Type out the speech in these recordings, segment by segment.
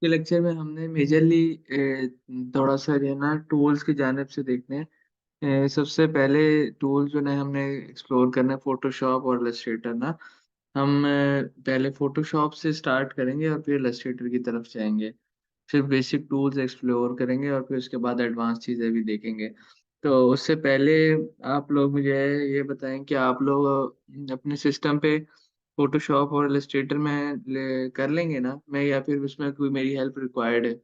के लेक्चर में हमने मेजरली थोड़ा सा जो है ना टूल्स की जानिब से देखने हैं। सबसे पहले टूल जो है हमने एक्सप्लोर करना है फोटोशॉप और इलस्ट्रेटर ना। हम पहले फोटोशॉप से स्टार्ट करेंगे और फिर इलस्ट्रेटर की तरफ जाएंगे। फिर बेसिक टूल्स एक्सप्लोर करेंगे और फिर उसके बाद एडवांस चीज़ें भी देखेंगे। तो उससे पहले आप लोग मुझे ये बताएं कि आप लोग अपने सिस्टम पे फोटोशॉप और इलस्ट्रेटर में कर लेंगे ना मैं, या फिर उसमें कोई मेरी हेल्प रिक्वायर्ड है?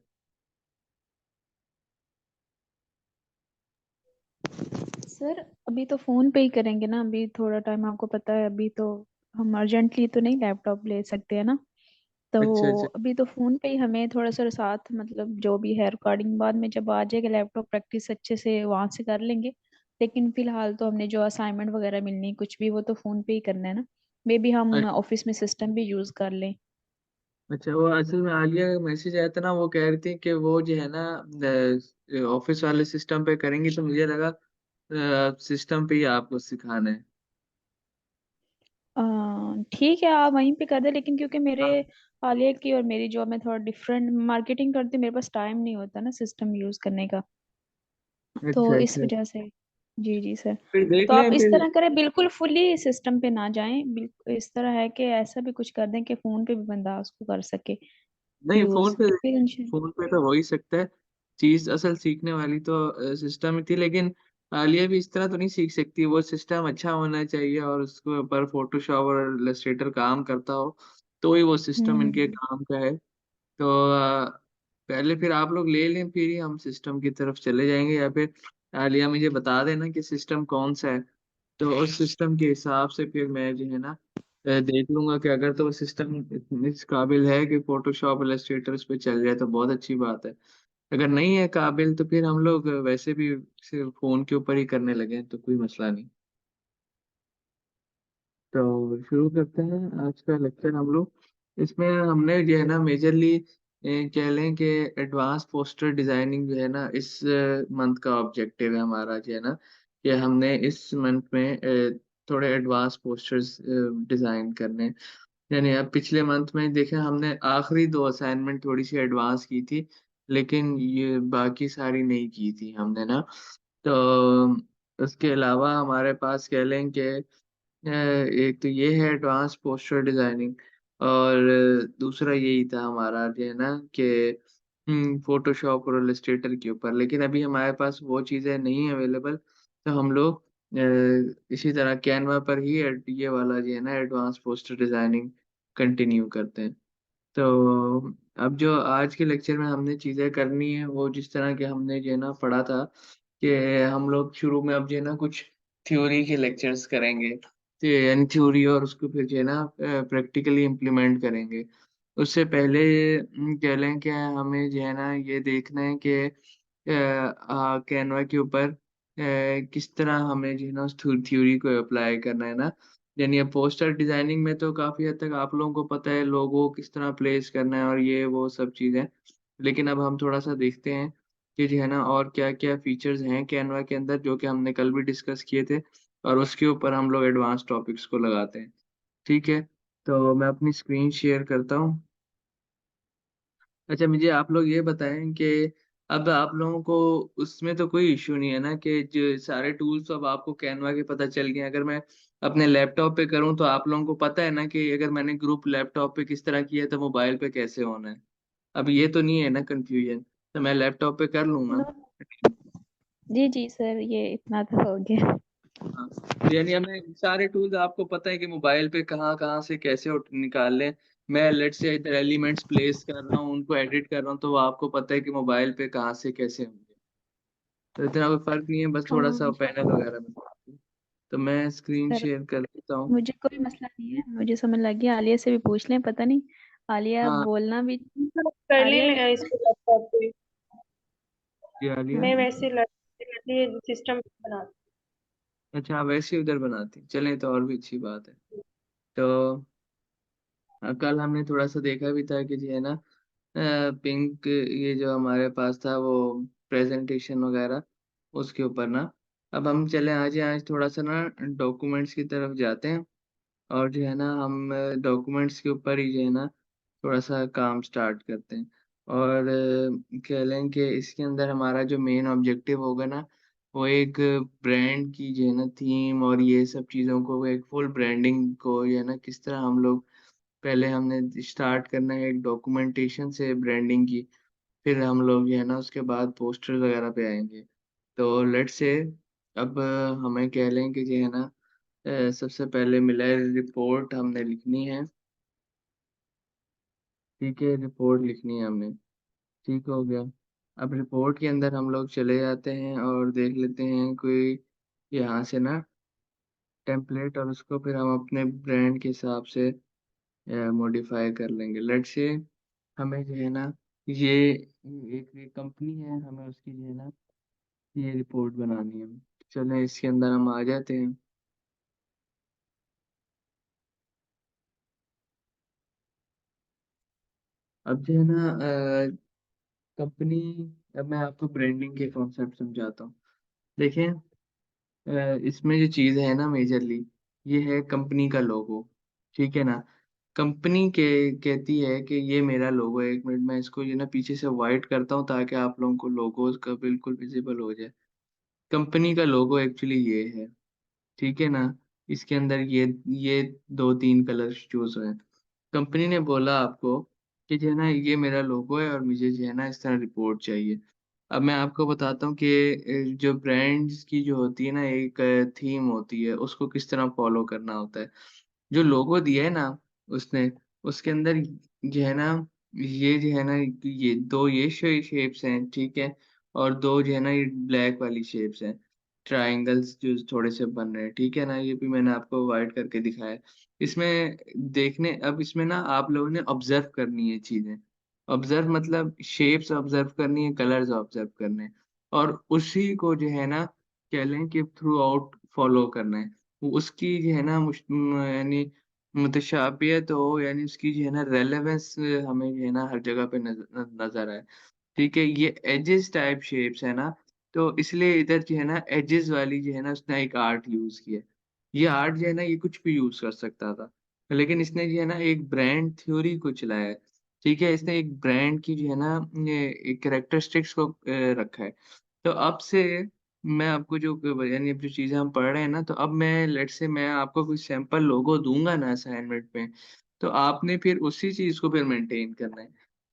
सर अभी तो फोन पे ही करेंगे ना। अभी थोड़ा टाइम, आपको पता है, अभी तो हम अर्जेंटली तो नहीं लैपटॉप ले सकते हैं ना। अच्छा तो अच्छा। अभी तो फोन पे ही हमें थोड़ा सा साथ, मतलब जो भी है रिकॉर्डिंग बाद में जब आ जाएगा लैपटॉप, प्रैक्टिस अच्छे से वहां से कर लेंगे। लेकिन फिलहाल तो हमने जो असाइनमेंट वगैरह मिलनी कुछ भी, वो तो फोन पे ही करना है ना। मे बी हम ऑफिस में सिस्टम भी यूज कर लें। अच्छा, वो असल में आलिया का मैसेज आया था ना, वो कह रही थी कि वो जो है ना ऑफिस वाले सिस्टम पे करेंगी, तो मुझे लगा सिस्टम पे ही आपको सिखाना है। ठीक है, आप वहीं पे कर दे, लेकिन क्योंकि मेरे हाँ। आलिया की और मेरी जॉब में थोड़ा डिफरेंट मार्केटिंग करती हूँ, मेरे पास टाइम नहीं होता ना सिस्टम यूज करने का। अच्छा तो इस अच्छा। वजह से। जी जी सर। फिर देख तो आप लें इस फिर। तरह करें, बिल्कुल फुली सिस्टम पे ना जाएं, बिल्कुल इस तरह है कि ऐसा भी कुछ कर दें कि फोन पे भी बंदा उसको कर सके नहीं, यूज, फिर फोन पे तो हो ही सकता है। चीज असल सीखने वाली तो सिस्टम ही थी, लेकिन आलिया भी इस तरह तो नहीं सीख सकती। वो सिस्टम अच्छा होना चाहिए और उसके ऊपर फोटोशॉप और इलस्ट्रेटर काम करता हो, तो ही वो सिस्टम इनके हम्म। काम का है। तो पहले फिर आप लोग ले लें, फिर ही हम सिस्टम की तरफ चले जाएंगे, या फिर आलिया मुझे बता देना कि सिस्टम कौन सा है। तो उस सिस्टम के हिसाब से फिर मैं जो है ना देख लूंगा कि अगर तो वो सिस्टम इस काबिल है कि फोटोशॉप इलस्ट्रेटर इस पे चल जाए तो बहुत अच्छी बात है। अगर नहीं है काबिल तो फिर हम लोग वैसे भी सिर्फ फोन के ऊपर ही करने लगे हैं, तो कोई मसला नहीं। तो शुरू करते हैं आज का लेक्चर हम लोग। इसमें हमने जो है ना मेजरली कह लें कि एडवांस पोस्टर डिजाइनिंग जो है ना इस मंथ का ऑब्जेक्टिव है हमारा, जो है ना कि हमने इस मंथ में थोड़े एडवांस पोस्टर्स डिजाइन करने हैं। यानी अब पिछले मंथ में देखें हमने आखिरी दो असाइनमेंट थोड़ी सी एडवांस की थी, लेकिन ये बाकी सारी नहीं की थी हमने ना। तो उसके अलावा हमारे पास कह लें कि एक तो ये है एडवांस पोस्टर डिजाइनिंग, और दूसरा यही था हमारा जो है ना कि फोटोशॉप और इलस्ट्रेटर के ऊपर। लेकिन अभी हमारे पास वो चीज़ें नहीं अवेलेबल, तो हम लोग इसी तरह कैनवा पर ही ये वाला जो है ना एडवांस पोस्टर डिजाइनिंग कंटिन्यू करते हैं। तो अब जो आज के लेक्चर में हमने चीज़ें करनी है वो जिस तरह के हमने जो है ना पढ़ा था कि हम लोग शुरू में अब जो है ना कुछ थ्योरी के लेक्चर्स करेंगे, तो यानी थ्योरी और उसको फिर जो है ना प्रैक्टिकली इम्प्लीमेंट करेंगे। उससे पहले कह लें कि हमें जो है ना ये देखना है कि कैनवा के ऊपर किस तरह हमें जो है ना उस थ्योरी को अप्लाई करना है ना। यानी अब पोस्टर डिजाइनिंग में तो काफी हद तक आप लोगों को पता है लोगो किस तरह प्लेस करना है और ये वो सब चीजें। लेकिन अब हम थोड़ा सा देखते हैं कि जो है ना और क्या क्या फीचर्स हैं कैनवा के अंदर, जो कि हमने कल भी डिस्कस किए थे, और उसके ऊपर हम लोग एडवांस टॉपिक्स को लगाते हैं। ठीक है, तो मैं अपनी स्क्रीन शेयर करता हूँ। अच्छा, मुझे आप लोग ये बताएं कि अब आप लोगों को उसमें तो कोई इश्यू नहीं है ना कि जो सारे टूल्स तो अब आपको कैनवा के पता चल गए। अगर मैं अपने लैपटॉप पे करूं तो आप लोगों को पता है ना कि अगर मैंने ग्रुप लैपटॉप पे किस तरह किया तो मोबाइल पे कैसे होना है। अब ये तो नहीं है ना कंफ्यूजन, तो मैं लैपटॉप पे कर लूंगा। नो। जी जी सर, ये इतना तो हो गया। हाँ, तो यानी हमें सारे टूल्स आपको पता है कि मोबाइल पे कहाँ कहाँ से कैसे निकाल लें। मैं लेट से इधर एलिमेंट्स प्लेस कर रहा हूँ, उनको एडिट कर रहा हूँ, तो वो आपको पता है कि मोबाइल पे कहाँ से कैसे होंगे। तो इतना कोई फर्क नहीं है, बस थोड़ा सा हाँ पैनल वगैरह में। तो मैं स्क्रीन सर, शेयर कर देता हूँ। मुझे कोई मसला नहीं है, मुझे समझ लग गया। आलिया से भी पूछ लें, पता नहीं आलिया हाँ, बोलना भी। कर आलिया लें इसको लैपटॉप पे। ये आ लिया। मैं वैसे लड़ते लड़ते सिस्टम बना। अच्छा, आप वैसे ही उधर बनाती चलें तो और भी अच्छी बात है। तो कल हमने थोड़ा सा देखा भी था कि जो है ना पिंक ये जो हमारे पास था वो प्रेजेंटेशन वगैरह उसके ऊपर ना। अब हम चले आज थोड़ा सा ना डॉक्यूमेंट्स की तरफ जाते हैं, और जो है ना हम डॉक्यूमेंट्स के ऊपर ही जो है ना थोड़ा सा काम स्टार्ट करते हैं। और कह लें कि इसके अंदर हमारा जो मेन ऑब्जेक्टिव होगा ना, वो एक ब्रांड की जो है ना थीम और ये सब चीज़ों को, वो एक फुल ब्रांडिंग को जो है ना किस तरह हम लोग, पहले हमने स्टार्ट करना है एक डॉक्यूमेंटेशन से ब्रांडिंग की, फिर हम लोग जो है ना उसके बाद पोस्टर वगैरह पे आएँगे। तो लेट्स से अब हमें कह लें कि जो है ना सबसे पहले मिला है रिपोर्ट हमने लिखनी है, ठीक है? रिपोर्ट लिखनी है हमने, ठीक हो गया। अब रिपोर्ट के अंदर हम लोग चले जाते हैं और देख लेते हैं कोई यहाँ से ना टेम्पलेट, और उसको फिर हम अपने ब्रांड के हिसाब से मॉडिफाई कर लेंगे। लेट्स से हमें जो है ना ये एक कंपनी है, हमें उसकी जो है ना ये रिपोर्ट बनानी है। चलें इसके अंदर हम आ जाते हैं। अब जो है ना कंपनी, अब मैं आपको ब्रांडिंग के कॉन्सेप्ट समझाता हूँ। देखें, इसमें जो चीज़ है ना मेजरली, ये है कंपनी का लोगो, ठीक है ना? कंपनी के कहती है कि ये मेरा लोगो है। 1 मिनट मैं इसको ये ना पीछे से व्हाइट करता हूँ ताकि आप लोगों को लोगोज़ का बिल्कुल विज़िबल हो जाए। कंपनी का लोगो एक्चुअली ये है। ठीक है ना? इसके अंदर ये 2-3 कलर्स चूज़ हुए हैं। कंपनी ने बोला आपको कि जो है ना ये मेरा लोगो है और मुझे जो है ना इस तरह रिपोर्ट चाहिए। अब मैं आपको बताता हूँ कि जो ब्रांड्स की जो होती है ना एक थीम होती है, उसको किस तरह फ़ॉलो करना होता है। जो लोगो दिया है ना उसने, उसके अंदर जो है ना ये जो है ना ये 2 ये शेप्स हैं, ठीक है? और 2 जो है ना ये ब्लैक वाली शेप्स हैं। ट्रायंगल्स जो थोड़े से बन रहे हैं, ठीक है ना? ये भी मैंने आपको व्हाइट करके दिखाया है। इसमें देखने अब इसमें ना आप लोगों ने ऑब्ज़र्व करनी है चीज़ें। ऑब्ज़र्व मतलब शेप्स ऑब्ज़र्व करनी है, कलर्स ऑब्ज़र्व करने हैं और उसी को जो है ना कह लें कि थ्रू आउट फ़ॉलो करना है। उसकी जो है ना यानी मुतशाबियत हो, यानी उसकी जो है ना रेलेवेंस हमें जो है ना हर जगह पे नज़र आए। ठीक है? ये एजेस टाइप शेप्स है ना, तो इसलिए इधर जो है ना एजेस वाली जो है ना उसने एक आर्ट यूज़ की है। ये आर्ट जो है ना ये कुछ भी यूज़ कर सकता था। लेकिन इसने जो है ना एक ब्रांड थ्योरी को चलाया है। ठीक है? इसने एक ब्रांड की जो है ना ये एक कैरेक्टरिस्टिक्स को रखा है। तो अब से मैं आपको जो यानी अब जो चीज़ें हम पढ़ रहे हैं ना, तो अब मैं लेट्स से मैं आपको कोई सैंपल लोगो दूँगा ना असाइनमेंट में, तो आपने फिर उसी चीज़ को फिर मेंटेन करना है।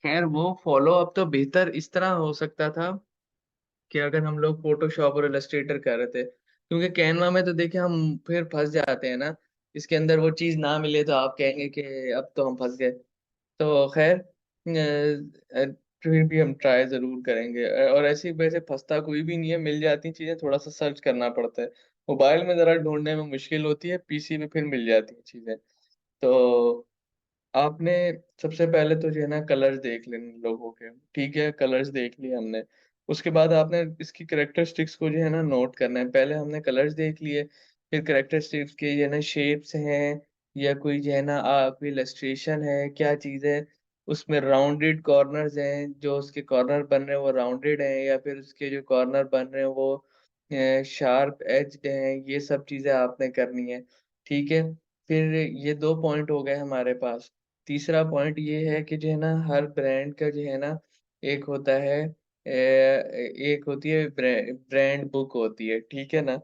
ख़ैर वो फ़ॉलो अप तो बेहतर इस तरह हो सकता था कि अगर हम लोग फ़ोटोशॉप और इलस्ट्रेटर कर रहे थे, क्योंकि कैनवा में तो देखिए हम फिर फँस जाते हैं ना, इसके अंदर वो चीज़ ना मिले तो आप कहेंगे कि अब तो हम फँस गए। तो ख़ैर फिर भी हम ट्राई ज़रूर करेंगे और ऐसे वैसे फँसता कोई भी नहीं है, मिल जाती चीज़ें, थोड़ा-सा सर्च करना पड़ता है। मोबाइल में ज़रा ढूँढने में मुश्किल होती है, पीसी पे फिर मिल जाती हैं चीज़ें। तो आपने सबसे पहले तो जो है ना कलर्स देख लेने लोगों के, ठीक है? कलर्स देख लिए हमने। उसके बाद आपने इसकी कैरेक्टरिस्टिक्स को जो है ना नोट करना है। पहले हमने कलर्स देख लिए, फिर कैरेक्टरिस्टिक्स के जो है ना शेप्स हैं या कोई जो है ना कोई इलस्ट्रेशन है, क्या चीज़ है? उसमें राउंडेड कॉर्नर्स हैं, जो उसके कॉर्नर बन रहे हैं वो राउंडेड हैं या फिर उसके जो कॉर्नर बन रहे हैं वो शार्प एज्ड हैं, ये सब चीज़ें आपने करनी है, ठीक है? फिर ये 2 पॉइंट हो गए हमारे पास। तीसरा पॉइंट ये है कि जो है ना हर ब्रांड का जो है ना एक होता है एक होती है ब्रांड बुक होती है, ठीक है ना?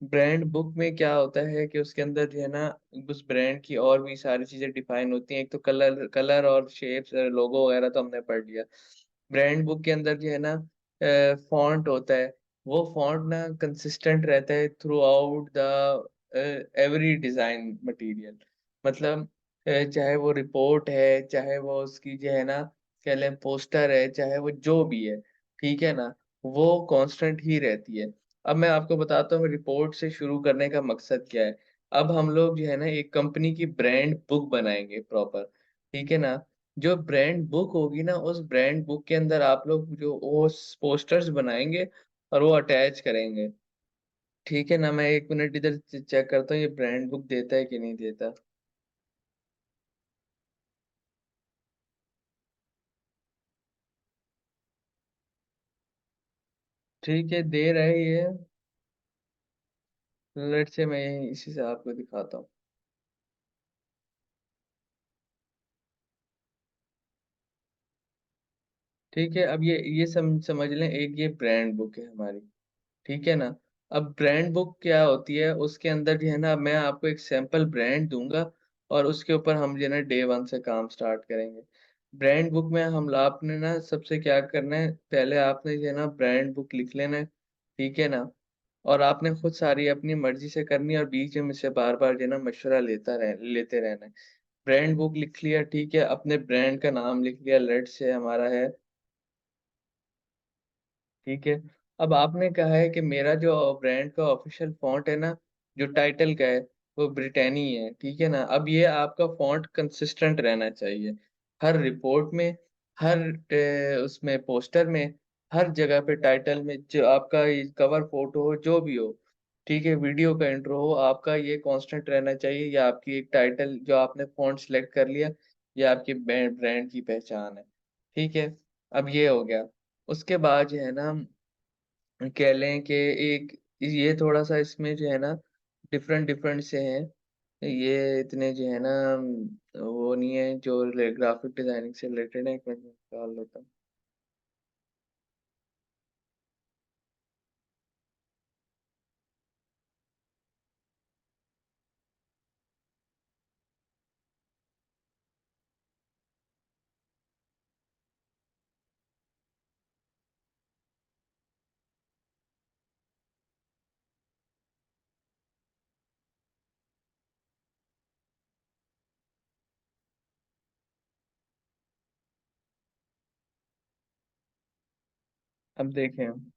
ब्रांड बुक में क्या होता है कि उसके अंदर जो है ना उस ब्रांड की और भी सारी चीज़ें डिफाइन होती हैं। एक तो कलर कलर और शेप्स लोगो वगैरह तो हमने पढ़ लिया। ब्रांड बुक के अंदर जो है ना फ़ॉन्ट होता है, वो फ़ॉन्ट ना कंसिस्टेंट रहता है through out the every design material. मतलब चाहे वो रिपोर्ट है, चाहे वो उसकी जो है ना कह लें पोस्टर है, चाहे वो जो भी है, ठीक है ना? वो कांस्टेंट ही रहती है। अब मैं आपको बताता हूँ रिपोर्ट से शुरू करने का मकसद क्या है। अब हम लोग जो है ना एक कंपनी की ब्रांड बुक बनाएँगे प्रॉपर, ठीक है ना? जो ब्रांड बुक होगी ना, उस ब्रांड बुक के अंदर आप लोग जो वो पोस्टर्स बनाएँगे और वो अटैच करेंगे। ठीक है ना? मैं 1 मिनट इधर चेक करता हूँ ये ब्रांड बुक देता है कि नहीं देता। ठीक है, दे रहा है ये। लेट्स से मैं इसी से आपको दिखाता हूँ। ठीक है, अब ये समझ लें, एक ये ब्रांड बुक है हमारी, ठीक है ना। अब ब्रांड बुक क्या होती है, उसके अंदर जो है ना, मैं आपको एक सैंपल ब्रांड दूंगा और उसके ऊपर हम जो है ना डे वन से काम स्टार्ट करेंगे। ब्रांड बुक में हम आपने ना सबसे क्या करना है, पहले आपने जो है ना ब्रांड बुक लिख लेना है, ठीक है ना। और आपने खुद सारी अपनी मर्जी से करनी है और बीच में से बार बार जो है ना मशवरा लेते रहना है। ब्रांड बुक लिख लिया, ठीक है, अपने ब्रांड का नाम लिख लिया, लेट से हमारा है, ठीक है। अब आपने कहा है कि मेरा जो ब्रांड का ऑफिशियल फॉन्ट है ना, जो टाइटल का है, वो ब्रिटानी है, ठीक है ना। अब ये आपका फॉन्ट कंसिस्टेंट रहना चाहिए, हर रिपोर्ट में, हर उसमें पोस्टर में, हर जगह पे टाइटल में, जो आपका कवर फोटो हो जो भी हो, ठीक है, वीडियो का इंट्रो हो, आपका ये कांस्टेंट रहना चाहिए। या आपकी एक टाइटल जो आपने फॉन्ट सेलेक्ट कर लिया, ये आपकी ब्रांड की पहचान है, ठीक है। अब ये हो गया। उसके बाद जो है ना, कह लें कि एक ये थोड़ा सा इसमें जो है ना डिफरेंट डिफरेंट से हैं, ये इतने जो है ना वो नहीं है जो ग्राफिक डिजाइनिंग से रिलेटेड है। एक मिनट में निकाल लेता हूँ। अब देखें हम,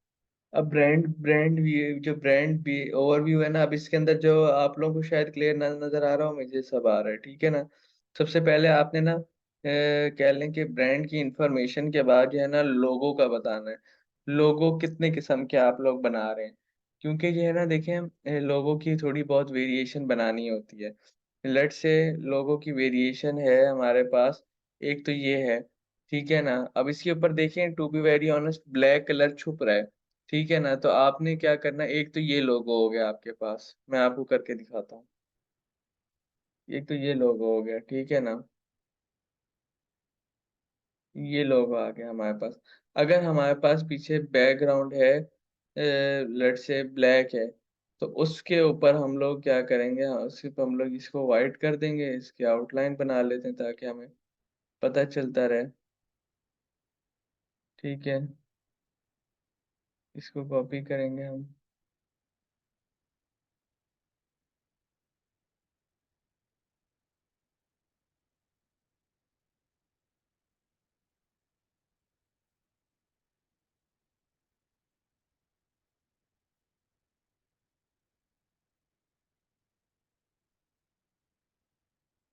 अब ब्रांड भी, जो ब्रांड भी ओवरव्यू है ना, अब इसके अंदर जो आप लोगों को शायद क्लियर नजर आ रहा हो, मुझे सब आ रहा है, ठीक है ना। सबसे पहले आपने ना कह लें कि ब्रांड की इंफॉर्मेशन के बाद जो है ना लोगो का बताना है। लोगो कितने किस्म के आप लोग बना रहे हैं, क्योंकि जो है ना देखें, लोगो की थोड़ी बहुत वेरिएशन बनानी होती है। लेट से लोगों की वेरिएशन है हमारे पास, एक तो ये है, ठीक है ना। अब इसके ऊपर देखें, to be very honest, black colour छुप रहा है, ठीक है ना। तो आपने क्या करना है, एक तो ये लोगो हो गया आपके पास, मैं आपको करके दिखाता हूँ। एक तो ये लोगो हो गया, ठीक है ना, ये लोगो आ गया हमारे पास। अगर हमारे पास पीछे बैकग्राउंड है, लेट से ब्लैक है, तो उसके ऊपर हम लोग क्या करेंगे, हाँ, उसके ऊपर हम लोग इसको वाइट कर देंगे, इसकी आउटलाइन बना लेते हैं ताकि हमें पता चलता रहे, ठीक है। इसको कॉपी करेंगे हम।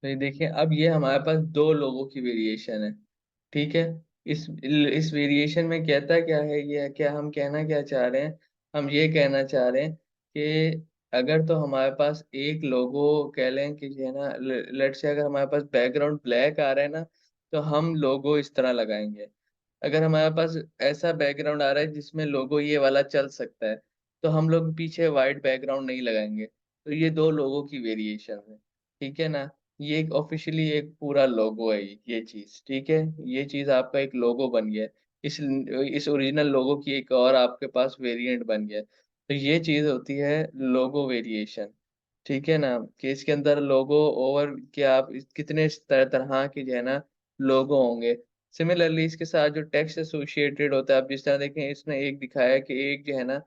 तो ये देखिए, अब ये हमारे पास दो लोगों की वेरिएशन है, ठीक है। इस वेरिएशन में कहता क्या है, ये क्या हम कहना क्या चाह रहे हैं, हम ये कहना चाह रहे हैं कि अगर तो हमारे पास एक लोगो, कह लें कि जो है ना, लेट से अगर हमारे पास बैकग्राउंड ब्लैक आ रहा है ना, तो हम लोगो इस तरह लगाएंगे। अगर हमारे पास ऐसा बैकग्राउंड आ रहा है जिसमें लोगो ये वाला चल सकता है, तो हम लोग पीछे वाइट बैकग्राउंड नहीं लगाएंगे। तो ये दो लोगों की वेरिएशन है, ठीक है ना। ये एक ऑफिशियली एक पूरा लोगो है, ये चीज, ठीक है। ये चीज आपका एक लोगो बन गया है। इस ओरिजिनल लोगो की एक और आपके पास वेरिएंट बन गया है। तो ये चीज होती है लोगो वेरिएशन, ठीक है ना। कि इसके अंदर लोगो ओवर के आप कितने तरह तरह के जो है ना लोगो होंगे। सिमिलरली इसके साथ जो टेक्स्ट एसोसिएटेड होता है, आप जिस तरह देखें, इसने एक दिखाया कि एक जो है ना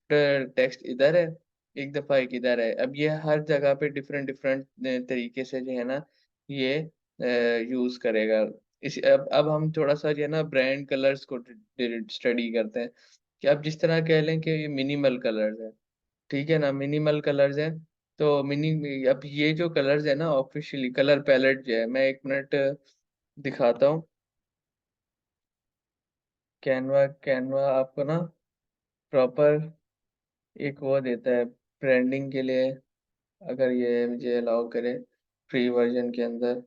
टेक्स्ट इधर है, एक दफा एक इधर है। अब ये हर जगह पे डिफरेंट डिफरेंट तरीके से जो है ना ये यूज करेगा। अब हम थोड़ा सा जो है ना ब्रांड कलर्स को स्टडी करते हैं, कि अब जिस तरह कह लें कि ये मिनिमल कलर्स है, ठीक है ना, मिनिमल कलर्स है। तो अब ये जो कलर्स है ना, ऑफिशियली कलर पैलेट जो है, मैं एक मिनट दिखाता हूँ। कैनवा कैनवा आपको ना प्रॉपर एक वो देता है ब्रांडिंग के लिए, अगर ये मुझे अलाउ करे फ्री वर्जन के अंदर।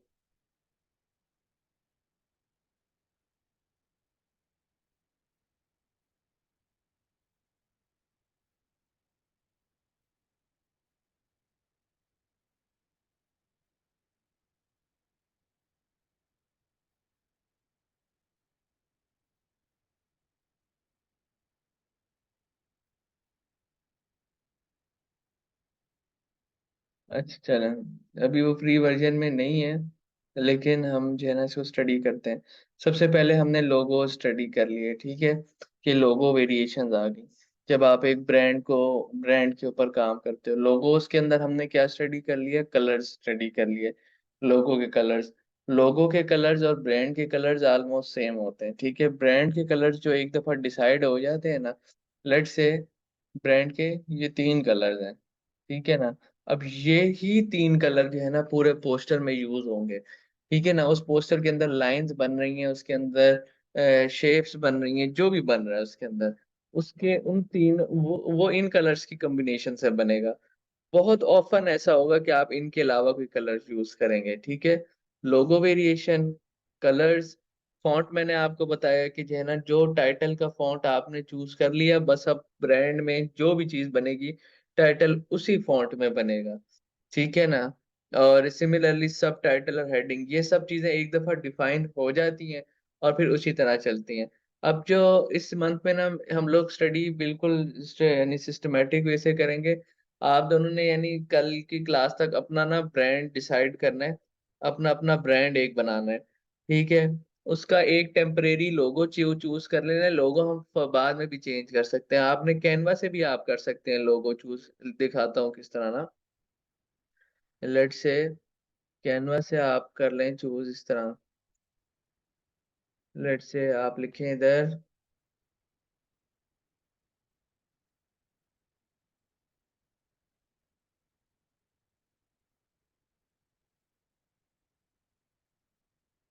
अच्छा चलें, अभी वो फ्री वर्जन में नहीं है, लेकिन हम जो है ना इसको स्टडी करते हैं। सबसे पहले हमने लोगो स्टडी कर लिए, ठीक है, कि लोगो वेरिएशंस आ गई। जब आप एक ब्रांड के ऊपर काम करते हो, लोगोस के अंदर हमने क्या स्टडी कर लिया, कलर्स स्टडी कर लिए। लोगो के कलर्स और ब्रांड के कलर्स ऑलमोस्ट सेम होते हैं, ठीक है। ब्रांड के कलर्स जो एक दफा डिसाइड हो जाते हैं ना, लेट से ब्रांड के ये 3 कलर्स हैं, ठीक है ना। अब ये ही 3 कलर जो है ना पूरे पोस्टर में यूज होंगे, ठीक है ना। उस पोस्टर के अंदर लाइंस बन रही हैं, उसके अंदर शेप्स बन रही हैं, जो भी बन रहा है उसके अंदर, उसके उन तीन वो इन कलर्स की कॉम्बिनेशन से बनेगा। बहुत ऑफन ऐसा होगा कि आप इनके अलावा कोई कलर्स यूज करेंगे, ठीक है। लोगो वेरिएशन, कलर्स, फॉन्ट मैंने आपको बताया कि जो है ना, जो टाइटल का फॉन्ट आपने चूज कर लिया, बस अब ब्रांड में जो भी चीज बनेगी टाइटल उसी फॉन्ट में बनेगा, ठीक है ना। और सिमिलरली सब टाइटल और हेडिंग, ये सब चीजें एक दफा डिफाइन हो जाती हैं और फिर उसी तरह चलती हैं। अब जो इस मंथ में ना हम लोग स्टडी बिल्कुल यानी सिस्टमेटिक वे से करेंगे। आप दोनों ने यानी कल की क्लास तक अपना ना ब्रांड डिसाइड करना है, अपना अपना ब्रांड एक बनाना है, ठीक है। उसका एक टेम्परेरी लोगो चूज कर लेना है। लोगो हम बाद में भी चेंज कर सकते हैं, आपने कैनवा से भी आप कर सकते हैं लोगो चूज। दिखाता हूँ किस तरह ना, लेट से कैनवा से आप कर लें चूज इस तरह। लेट से आप लिखें इधर,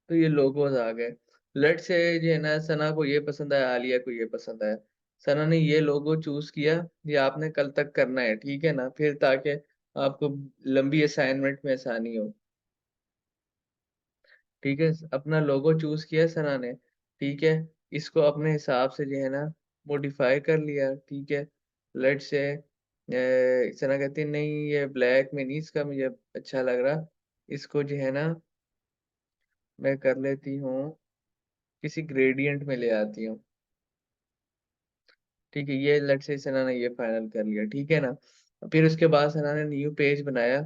तो ये लोगोज आ गए। लेट से जो है ना, सना को ये पसंद आया, आलिया को ये पसंद आया, सना ने ये लोगो चूज किया। ये आपने कल तक करना है, ठीक है ना, फिर ताकि आपको लंबी असाइनमेंट में आसानी हो, ठीक है। अपना लोगो चूज किया सना ने, ठीक है। इसको अपने हिसाब से जो है ना मॉडिफाई कर लिया, ठीक है। लेट से सना कहती है, नहीं ये ब्लैक में नहीं, इसका मुझे अच्छा लग रहा, इसको जो है ना मैं कर लेती हूँ, किसी ग्रेडियंट में ले आती हूँ, ठीक है। ये लेट से सना ने ये फाइनल कर लिया, ठीक है ना। फिर उसके बाद सना ने न्यू पेज बनाया,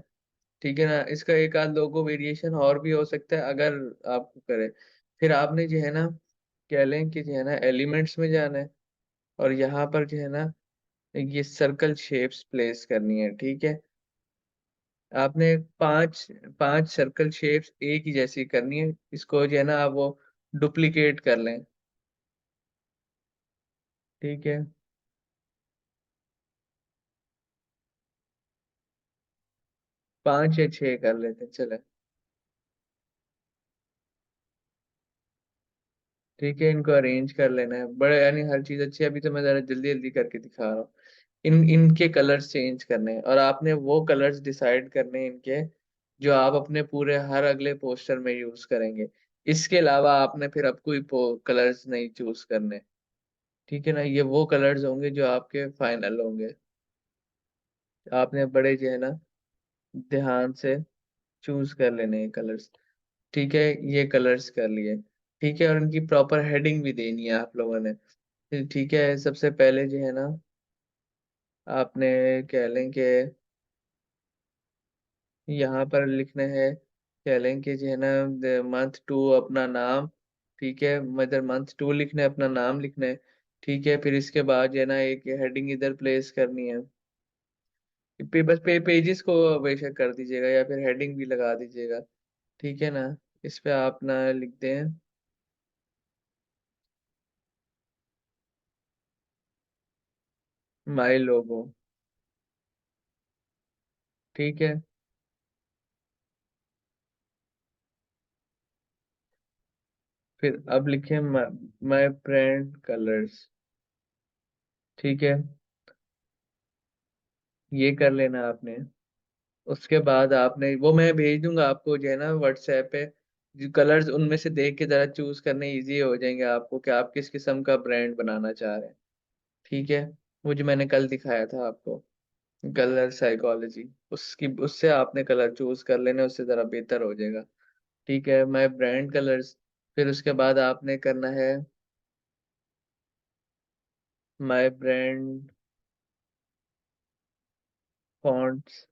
ठीक है ना। इसका एक आध लोगो वेरिएशन और भी हो सकता है अगर आपको करे। फिर आपने जो है ना कह लें कि जो है ना एलिमेंट्स में जाना है, और यहाँ पर जो है ना ये सर्कल शेप्स प्लेस करनी है, ठीक है। आपने पांच पांच सर्कल शेप्स एक ही जैसी करनी है, इसको जो है ना आप वो डुप्लीकेट कर लें, ठीक है। 5 या 6 कर लेते हैं, चले, ठीक है। इनको अरेंज कर लेना है बड़े, यानी हर चीज अच्छी है। अभी तो मैं जरा जल्दी जल्दी करके दिखा रहा हूँ। इनके कलर्स चेंज करने हैं, और आपने वो कलर्स डिसाइड करने हैं इनके, जो आप अपने पूरे हर अगले पोस्टर में यूज करेंगे। इसके अलावा आपने फिर अब कोई कलर्स नहीं चूज करने, ठीक है ना। ये वो कलर्स होंगे जो आपके फाइनल होंगे। आपने बड़े जो है ना ध्यान से चूज कर लेने हैं कलर्स, ठीक है। ये कलर्स कर लिए, ठीक है। और इनकी प्रॉपर हेडिंग भी देनी है आप लोगों ने, ठीक है। सबसे पहले जो है ना आपने कह लें कि यहाँ पर लिखना है, कह लें कि जो है ना मंथ 2 अपना नाम, ठीक है। मतलब मंथ 2 लिखना है, अपना नाम लिखना है, ठीक है। फिर इसके बाद जो है ना एक हेडिंग इधर प्लेस करनी है। बस पेजेस को बेशक कर दीजिएगा या फिर हेडिंग भी लगा दीजिएगा, ठीक है ना। इस पे आप ना लिखते हैं माई लोगो, ठीक है। फिर अब लिखे माई ब्रांड कलर्स, ठीक है। ये कर लेना आपने। उसके बाद आपने वो मैं भेज दूंगा आपको जो है ना व्हाट्सएप पे, जो कलर्स उनमें से देख के जरा चूज करने इजी हो जाएंगे आपको कि आप किस किस्म का ब्रांड बनाना चाह रहे हैं, ठीक है। वो जो मैंने कल दिखाया था आपको, कलर साइकोलॉजी, उसकी उससे आपने कलर चूज कर लेने, उससे जरा बेहतर हो जाएगा, ठीक है। माय ब्रांड कलर्स, फिर उसके बाद आपने करना है माय ब्रांड फॉन्ट्स,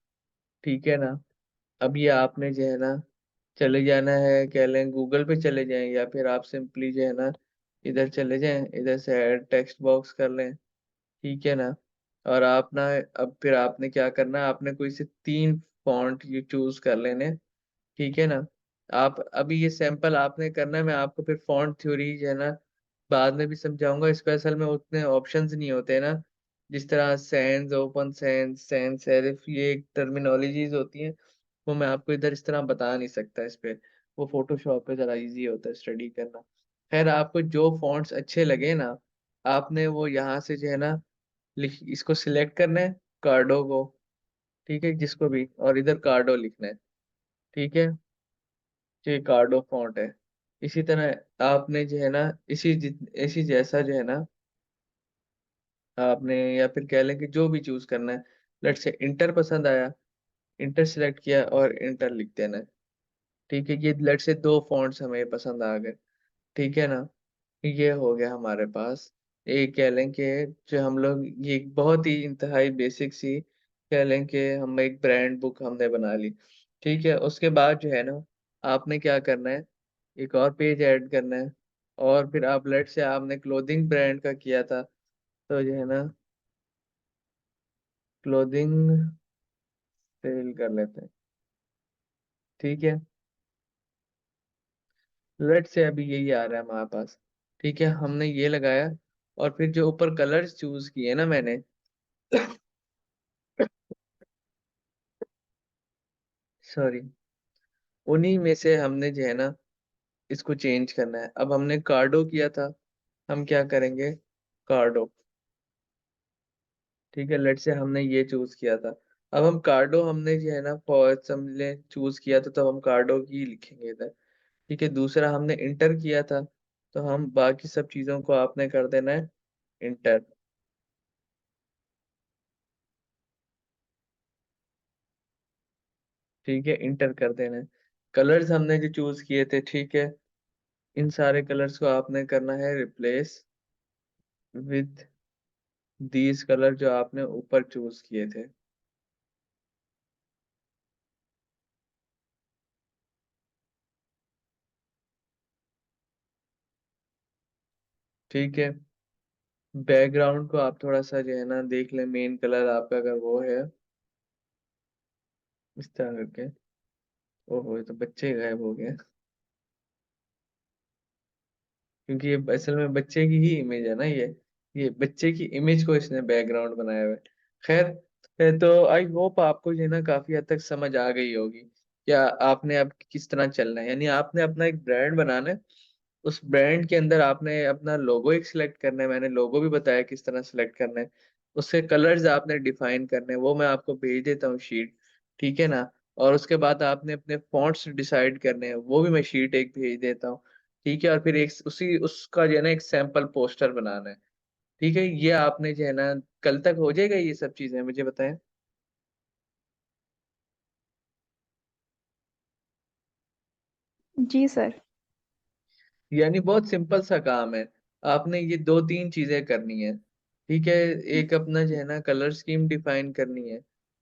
ठीक है ना। अब ये आपने जो है ना चले जाना है, कह लें गूगल पे चले जाएं, या फिर आप सिंपली जो है ना इधर चले जाएं, इधर से ऐड टेक्स्ट बॉक्स कर लें। ठीक है ना। और आप ना, अब फिर आपने क्या करना है, आपने कोई से 3 फॉन्ट ये चूज कर लेने। ठीक है ना। आप अभी ये सैंपल आपने करना है, मैं आपको फिर फॉन्ट थ्योरी जो है ना बाद में भी समझाऊंगा। इसको असल में उतने ऑप्शंस नहीं होते ना, जिस तरह sans, open sans, sans serif, ये टर्मिनोलॉजीज होती हैं, वो मैं आपको इधर इस तरह बता नहीं सकता इस पे। वो फोटोशॉप पे जरा इजी होता है स्टडी करना। खैर, आपको जो फॉन्ट्स अच्छे लगे ना, आपने वो यहाँ से जो है ना लिख, इसको सिलेक्ट करना है, कार्डो को। ठीक है, जिसको भी, और इधर कार्डो लिखना है। ठीक है, ये कार्डो फॉन्ट है। इसी तरह आपने जो है ना इसी जैसा जो है ना आपने, या फिर कह लें कि जो भी चूज करना है, लेट से इंटर पसंद आया, इंटर सेलेक्ट किया और इंटर लिख देना है। ठीक है, ये लेट से 2 फॉन्ट्स हमें पसंद आ गए। ठीक है ना। ये हो गया हमारे पास। एक कह लें कि जो हम लोग, ये एक बहुत ही इंतहाई बेसिक सी कह लें कि हम एक ब्रांड बुक हमने बना ली। ठीक है, उसके बाद जो है ना आपने क्या करना है, एक और पेज ऐड करना है। और फिर आप लेट से आपने क्लोथिंग ब्रांड का किया था, तो जो है ना क्लोथिंग सेल कर लेते हैं। ठीक है, लेट से अभी यही आ रहा है हमारे पास। ठीक है, हमने ये लगाया, और फिर जो ऊपर कलर्स चूज किए ना मैंने सॉरी, उन्हीं में से हमने जो है ना इसको चेंज करना है। अब हमने कार्डो किया था, हम क्या करेंगे, कार्डो। ठीक है, लेट से हमने ये चूज किया था। अब हम कार्डो हमने जो है ना फॉर समझ चूज किया था, तो हम कार्डो की लिखेंगे इधर। ठीक है, दूसरा हमने इंटर किया था, तो हम बाकी सब चीजों को आपने कर देना है इंटर। ठीक है, इंटर कर देना है। कलर्स हमने जो चूज किए थे, ठीक है, इन सारे कलर्स को आपने करना है रिप्लेस विद दीज कलर जो आपने ऊपर चूज किए थे। ठीक है, बैकग्राउंड को आप थोड़ा सा जो है ना देख लें, मेन कलर आपका अगर वो है, इस तरह करके। ओहो, ये तो बच्चे गायब हो गए, क्योंकि ये असल में बच्चे की ही इमेज है ना, ये बच्चे की इमेज को इसने बैकग्राउंड बनाया हुआ है। खैर, तो आई होप आपको जो है ना काफी हद तक समझ आ गई होगी क्या आपने अब किस तरह चलना है। यानी आपने अपना एक ब्रांड बनाना है, उस ब्रांड के अंदर आपने अपना लोगो एक सिलेक्ट करना है, मैंने लोगो भी बताया किस तरह सिलेक्ट करना है। उसके कलर्स आपने डिफाइन करने हैं, वो मैं आपको भेज देता हूँ शीट। ठीक है ना। और उसके बाद आपने अपने फॉन्ट्स डिसाइड करने हैं, वो भी मैं शीट एक भेज देता हूँ। ठीक है, और फिर एक उसी उसका जो है ना एक सैंपल पोस्टर बनाना है। ठीक है, ये आपने जो है ना कल तक हो जाएगा ये सब चीजें, मुझे बताएं। जी सर। यानी बहुत सिंपल सा काम है। आपने ये 2-3 चीजें करनी है। ठीक है, एक अपना जो है ना कलर स्कीम डिफाइन करनी है,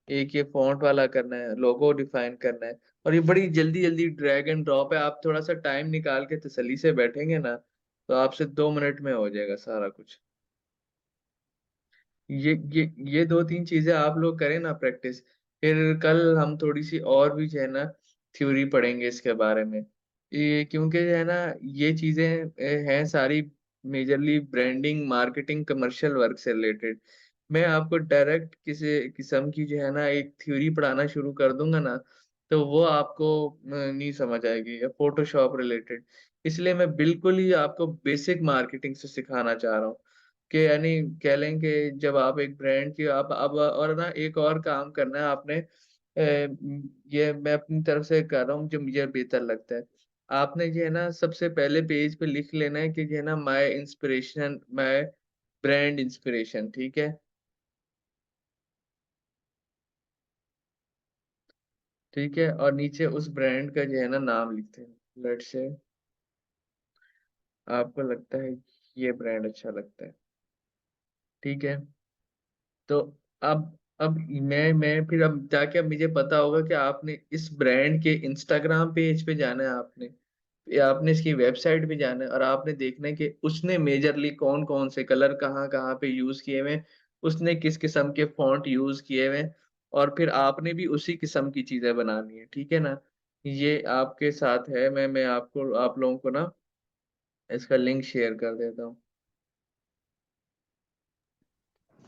एक ये फॉन्ट वाला करना है, लोगो डिफाइन करना है। और ये बड़ी जल्दी जल्दी ड्रैग एंड ड्रॉप है, आप थोड़ा सा टाइम निकाल के तसल्ली से बैठेंगे ना, तो आपसे 2 मिनट में हो जाएगा सारा कुछ। ये 2-3 चीजें आप लोग करें ना प्रैक्टिस, फिर कल हम थोड़ी सी और भी जो है ना थ्योरी पढ़ेंगे इसके बारे में। ये क्योंकि जो है ना ये चीजें हैं सारी majorly branding, marketing, commercial work से रिलेटेड। मैं आपको डायरेक्ट किसी किस्म की जो है ना एक थ्योरी पढ़ाना शुरू कर दूंगा ना, तो वो आपको नहीं समझ आएगी, या फोटोशॉप रिलेटेड। इसलिए मैं बिल्कुल ही आपको बेसिक मार्केटिंग से सिखाना चाह रहा हूँ, कि यानी कह लें कि जब आप एक ब्रांड की आप अब, और ना एक और काम करना है आपने, ये मैं अपनी तरफ से कर रहा हूँ जो मुझे बेहतर लगता है। आपने जो है ना सबसे पहले पेज पे लिख लेना है कि जो है ना my inspiration, my brand inspiration. ठीक है। ठीक है, और नीचे उस ब्रांड का जो है ना नाम लिखते हैं, लेट से आपको लगता है ये ब्रांड अच्छा लगता है। ठीक है, तो अब अब मैं फिर अब जाके अब मुझे पता होगा कि आपने इस ब्रांड के इंस्टाग्राम पेज पे जाना है, आपने या आपने इसकी वेबसाइट पे जाना है और आपने देखना है कि उसने मेजरली कौन कौन से कलर कहाँ कहाँ पे यूज किए हुए हैं, उसने किस किस्म के फॉन्ट यूज किए हुए हैं, और फिर आपने भी उसी किस्म की चीजें बनानी है, ठीक है ना। ये आपके साथ है, मैं आपको आप लोगों को ना इसका लिंक शेयर कर देता हूँ।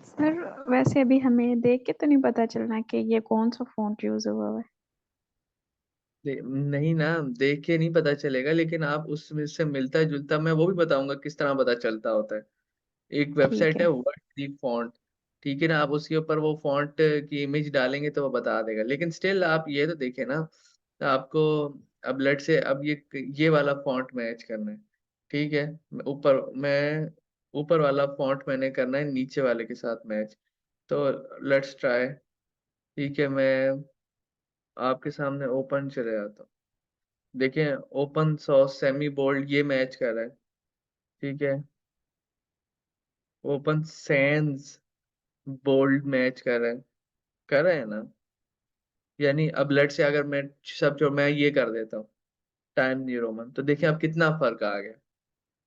सर वैसे अभी हमें देख के तो नहीं पता चलना कि ये कौन सा फॉन्ट यूज हुआ हुआ है। नहीं ना, देख के नहीं पता चलेगा, लेकिन आप उसमें से मिलता जुलता, मैं वो भी बताऊंगा किस तरह पता चलता होता है। एक ठीक वेबसाइट है है। वर्ड दी फॉन्ट, ठीक है ना, आप उसके ऊपर वो फॉन्ट की इमेज डालेंगे तो वो बता देगा, लेकिन स्टिल आप ये तो देखें ना, तो आपको अब लेट से अब ये वाला फॉन्ट मैच करना है, ठीक है। मैं ऊपर वाला फॉन्ट मैंने करना है नीचे वाले के साथ मैच, तो लेट्स ट्राई। ठीक है, मैं आपके सामने ओपन चले जाता हूँ। देखिए, ओपन सॉस सेमी बोल्ड ये मैच कर रहा है, ठीक है। ओपन सैंस बोल्ड मैच कर रहे हैं ना। यानी अब लेट से अगर मैं सब जो मैं ये कर देता हूँ टाइम न्यू रोमन, तो देखिए अब कितना फर्क आ गया,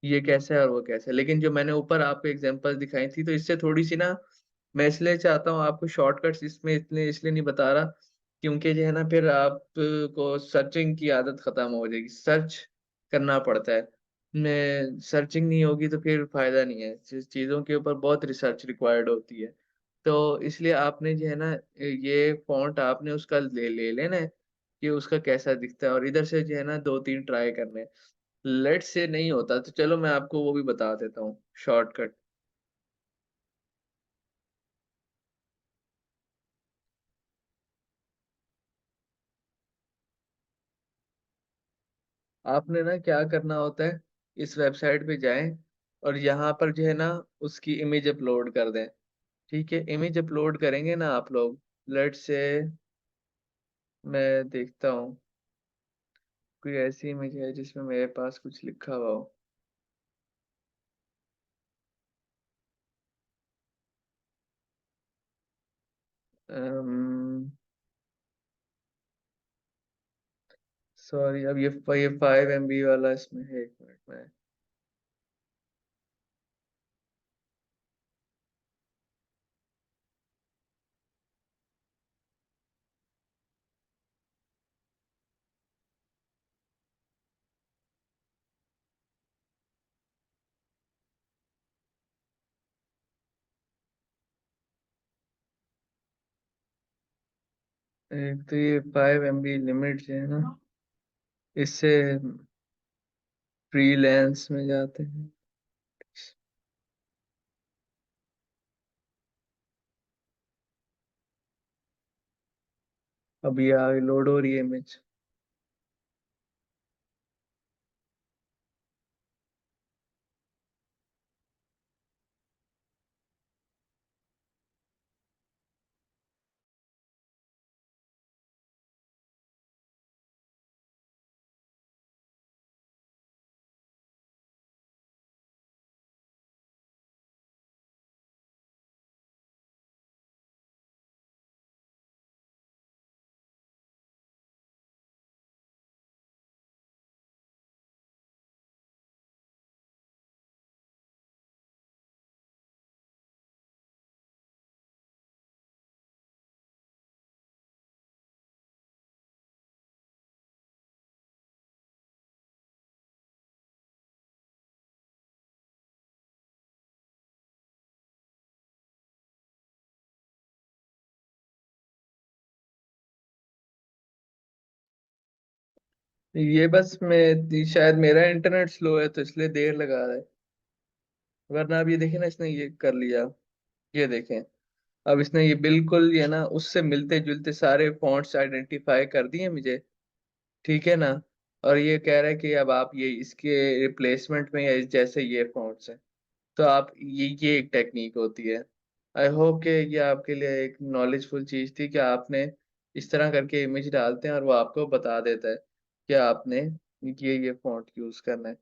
ये कैसे है और वो कैसे है। लेकिन जो मैंने ऊपर आपको एग्जांपल दिखाई थी, तो इससे थोड़ी सी ना, मैं इसलिए चाहता हूँ आपको शॉर्टकट्स इसमें इसलिए इसलिए नहीं बता रहा, क्योंकि जो है ना फिर आप को सर्चिंग की आदत खत्म हो जाएगी, सर्च करना पड़ता है। मैं सर्चिंग नहीं होगी तो फिर फायदा नहीं है, चीज़ों के ऊपर बहुत रिसर्च रिक्वायर्ड होती है। तो इसलिए आपने जो है ना, ये फॉन्ट आपने उसका ले ले लेना है कि उसका कैसा दिखता है, और इधर से जो है ना दो तीन ट्राई करने हैं। लेट से नहीं होता तो चलो मैं आपको वो भी बता देता हूँ शॉर्टकट। आपने ना क्या करना होता है, इस वेबसाइट पे जाएं और यहाँ पर जो है ना उसकी इमेज अपलोड कर दें, ठीक है। इमेज अपलोड करेंगे ना आप लोग, लेट से मैं देखता हूँ कोई ऐसी इमेज है जिसमें मेरे पास कुछ लिखा हुआ हो। सॉरी, अब ये 5 MB वाला इसमें है, एक मिनट में। एक तो ये 5 MB लिमिट जो है ना, इससे फ्रीलांस में जाते हैं। अब ये आगे लोड हो रही है इमेज। ये बस मैं शायद मेरा इंटरनेट स्लो है तो इसलिए देर लगा रहा है, वरना अब ये देखें ना, इसने ये कर लिया, ये देखें। अब इसने ये बिल्कुल ये ना उससे मिलते जुलते सारे फॉन्ट्स आइडेंटिफाई कर दिए मुझे, ठीक है ना। और ये कह रहा है कि अब आप ये इसके रिप्लेसमेंट में या जैसे ये फॉन्ट्स हैं, तो आप ये एक टेक्निक होती है। आई होप कि ये आपके लिए एक नॉलेजफुल चीज थी कि आपने इस तरह करके इमेज डालते हैं और वो आपको बता देता है कि आपने ये फॉन्ट यूज करना है।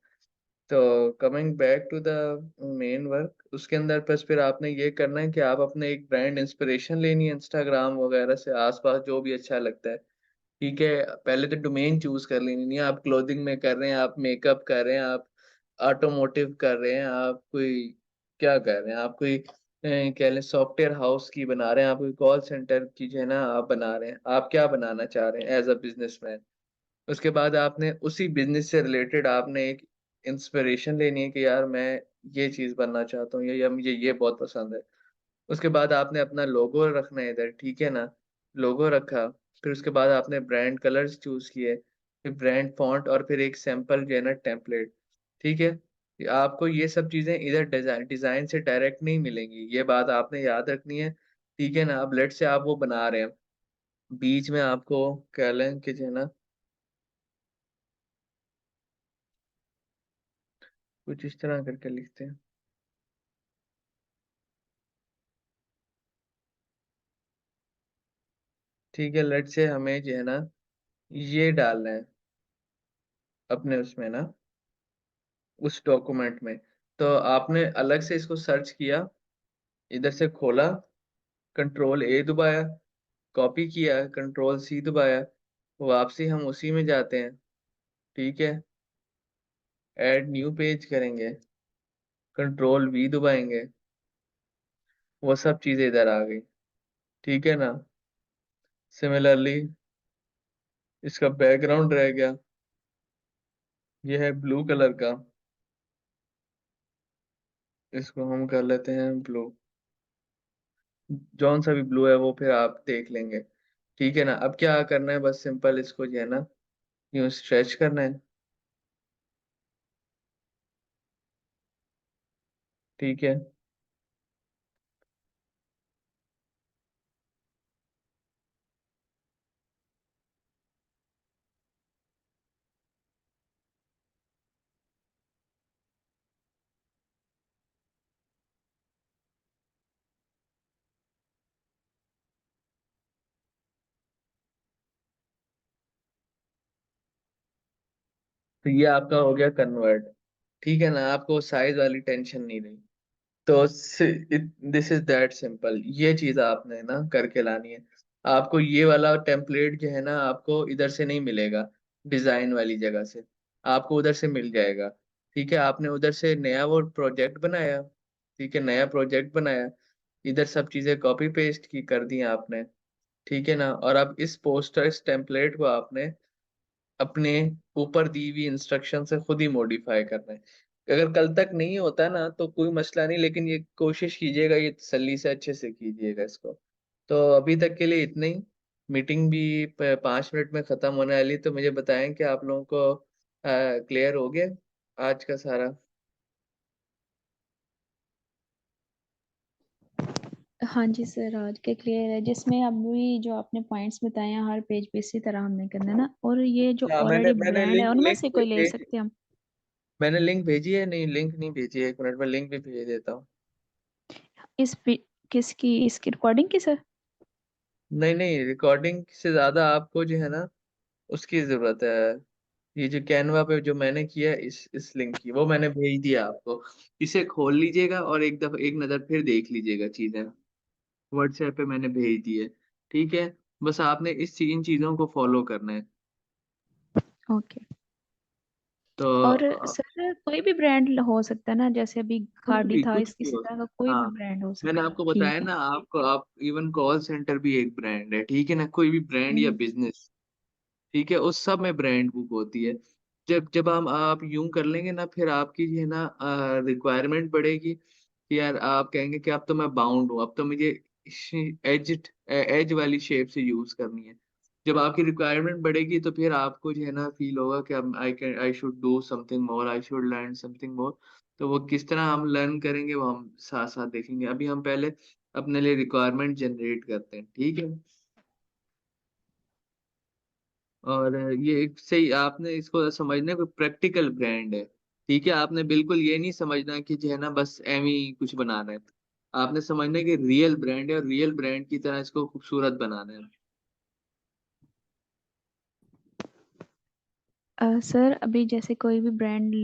तो coming back to the main work, उसके अंदर बस फिर आपने ये करना है कि आप अपने एक ब्रांड इंस्पिरेशन लेनी है इंस्टाग्राम वगैरह से, आसपास जो भी अच्छा लगता है। ठीक है, पहले तो डोमेन चूज कर लेनी नहीं है, आप क्लोथिंग में कर रहे हैं, आप मेकअप कर रहे हैं, आप ऑटोमोटिव कर रहे हैं, आप कोई क्या कर रहे हैं, आप कोई कह लें सॉफ्टवेयर हाउस की बना रहे हैं, आप कोई कॉल सेंटर की जो है ना आप बना रहे हैं, आप क्या बनाना चाह रहे हैं एज अ बिजनेसमैन। उसके बाद आपने उसी बिजनेस से रिलेटेड आपने एक इंस्पिरेशन लेनी है कि यार मैं ये चीज बनना चाहता हूँ, या मुझे ये बहुत पसंद है। उसके बाद आपने अपना लोगो रखना है इधर, ठीक है ना। लोगो रखा, फिर उसके बाद आपने ब्रांड कलर्स चूज किए, फिर ब्रांड फॉन्ट, और फिर एक सैंपल जो है ना टेम्पलेट। ठीक है, ये आपको ये सब चीजें इधर डिजाइन डिजाइन से डायरेक्ट नहीं मिलेंगी, ये बात आपने याद रखनी है। ठीक है ना, अब लेट से आप वो बना रहे हैं, बीच में आपको कह लें कि जो है ना कुछ इस तरह करके लिखते हैं। ठीक है, लेट से हमें जो है ना ये डालना है अपने उसमें ना, उस डॉक्यूमेंट में। तो आपने अलग से इसको सर्च किया, इधर से खोला, कंट्रोल A दबाया, कॉपी किया, कंट्रोल C दबाया, वापसी हम उसी में जाते हैं। ठीक है, ऐड न्यू पेज करेंगे, कंट्रोल V दबाएंगे, वो सब चीजें इधर आ गई। ठीक है ना, सिमिलरली इसका बैकग्राउंड रह गया, ये है ब्लू कलर का, इसको हम कर लेते हैं ब्लू, जौन सा भी ब्लू है वो फिर आप देख लेंगे। ठीक है ना, अब क्या करना है, बस सिंपल इसको जो है ना यूं स्ट्रेच करना है। ठीक है, तो ये आपका हो गया कन्वर्ट। ठीक है ना, आपको साइज वाली टेंशन नहीं रही। तो दिस इज दैट सिंपल, ये चीज आपने ना करके लानी है। आपको ये वाला टेम्पलेट जो है ना आपको इधर से नहीं मिलेगा, डिजाइन वाली जगह से, आपको उधर से मिल जाएगा। ठीक है, आपने उधर से नया वो प्रोजेक्ट बनाया, ठीक है, नया प्रोजेक्ट बनाया, इधर सब चीजें कॉपी पेस्ट की कर दी आपने। ठीक है ना, और अब इस पोस्टर इस टेम्पलेट को आपने अपने ऊपर दी हुई इंस्ट्रक्शन से खुद ही मॉडिफाई करना है। अगर कल तक नहीं होता ना तो कोई मसला नहीं, लेकिन ये कोशिश कीजिएगा, ये तसल्ली से अच्छे से कीजिएगा इसको। तो अभी तक के लिए इतना ही, मीटिंग भी 5 मिनट में खत्म होने वाली, तो मुझे बताएं कि आप लोगों को क्लियर हो गया आज का सारा। हाँ जी सर, आज के क्लियर है, जिसमें अभी जो आपने पॉइंट्स बताए हैं हर पेज पे इसी तरह हमने करना है ना, और ये जो हाँ, मैंने ऑलरेडी मैंने ब्रांड है लिंक उनमें लिंक से कोई ले सकते हैं हम? मैंने लिंक भेजी है, नहीं लिंक नहीं भेजी है, 1 मिनट में लिंक भी भेज देता हूँ। किसकी, इसकी रिकॉर्डिंग की सर? नहीं नहीं, रिकॉर्डिंग से ज्यादा आपको जो है ना उसकी जरूरत है। ये जो कैनवा पे जो मैंने किया है, इस लिंक की वो मैंने भेज दिया आपको। इसे खोल लीजिएगा और एक दफा एक नज़र फिर देख लीजिएगा चीजें, व्हाट्सएप पे मैंने भेज दी है। ठीक है, बस आपने इन चीजों को फॉलो करना है। ओके। तो और सर कोई भी ब्रांड हो सकता है ना, जैसे अभी खादी था, कुछ इस भी इसी हो तरह का सकता कोई है। भी हाँ, ब्रांड हो मैंने सकता है, आपको बताया ठीक है। ना, आपको आप इवन कॉल सेंटर भी एक ब्रांड है, ठीक है ना, कोई भी ब्रांड या हम्म। बिजनेस। ठीक है, उस सब में ब्रांड बुक होती है। जब जब हम आप यूं कर लेंगे ना, फिर आपकी जो है ना रिक्वायरमेंट बढ़ेगी कि यार आप कहेंगे कि अब तो मैं बाउंड हूँ, अब तो मुझे एज एज वाली शेप से यूज करनी है। जब आपकी रिक्वायरमेंट बढ़ेगी तो फिर आपको जो है ना फील होगा कि अब I should do something more, I should learn something more. तो वो किस तरह हम लर्न करेंगे वो हम साथ साथ देखेंगे, अभी हम पहले अपने लिए रिक्वायरमेंट जनरेट करते हैं। ठीक है, और ये एक सही आपने इसको समझना कोई प्रैक्टिकल ब्रांड है। ठीक है, आपने बिल्कुल ये नहीं समझना कि जो है ना बस एम ही कुछ बनाना है। आपने समझना है कि रियल ब्रांड है और रियल ब्रांड की तरह इसको खूबसूरत बनाना है। सर अभी जैसे कोई भी ब्रांड